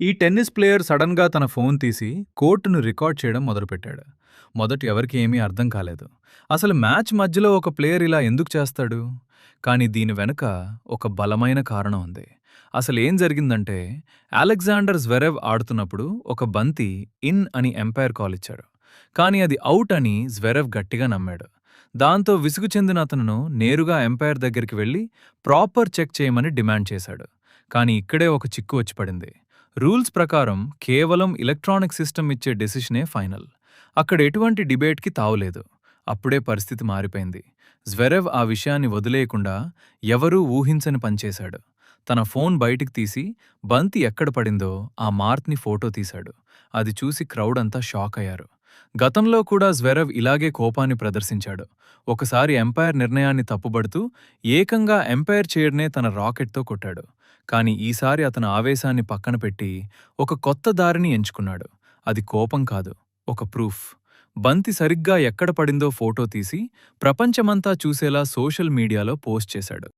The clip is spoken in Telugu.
ఈ టెన్నిస్ ప్లేయర్ సడన్‌గా తన ఫోన్ తీసి కోర్టును రికార్డ్ చేయడం మొదలుపెట్టాడు. మొదట ఎవరికీ ఏమీ అర్థం కాలేదు. అసలు మ్యాచ్ మధ్యలో ఒక ప్లేయర్ ఇలా ఎందుకు చేస్తాడు? కానీ దీని వెనుక ఒక బలమైన కారణం ఉంది. అసలేం జరిగిందంటే, అలెగ్జాండర్ జ్వెరెవ్ ఆడుతున్నప్పుడు ఒక బంతి ఇన్ అని ఎంపైర్ కాల్ ఇచ్చాడు. కానీ అది ఔట్ అని జ్వెరెవ్ గట్టిగా నమ్మాడు. దాంతో విసుగు చెందిన అతను నేరుగా ఎంపైర్ దగ్గరికి వెళ్లి ప్రాపర్ చెక్ చేయమని డిమాండ్ చేశాడు. కానీ ఇక్కడే ఒక చిక్కు వచ్చి పడింది. రూల్స్ ప్రకారం కేవలం ఎలక్ట్రానిక్ సిస్టమ్ ఇచ్చే డెసిషనే ఫైనల్. అక్కడ ఎటువంటి డిబేట్కి తావులేదు. అప్పుడే పరిస్థితి మారిపోయింది. జ్వెరెవ్ ఆ విషయాన్ని వదిలేయకుండా ఎవరూ ఊహించని పనిచేశాడు. తన ఫోన్ బయటికి తీసి బంతి ఎక్కడ పడిందో ఆ మార్క్ని ఫోటో తీశాడు. అది చూసి క్రౌడ్ అంతా షాక్ అయ్యారు. గతంలో కూడా జ్వెరెవ్ ఇలాగే కోపాన్ని ప్రదర్శించాడు. ఒకసారి ఎంపైర్ నిర్ణయాన్ని తప్పుబడుతూ ఏకంగా ఎంపైర్ చైర్నే తన రాకెట్తో కొట్టాడు. కానీ ఈసారి అతను ఆవేశాన్ని పక్కన పెట్టి ఒక కొత్త దారిని ఎంచుకున్నాడు. అది కోపం కాదు, ఒక ప్రూఫ్. బంతి సరిగ్గా ఎక్కడ పడిందో ఫోటో తీసి ప్రపంచమంతా చూసేలా సోషల్ మీడియాలో పోస్ట్ చేశాడు.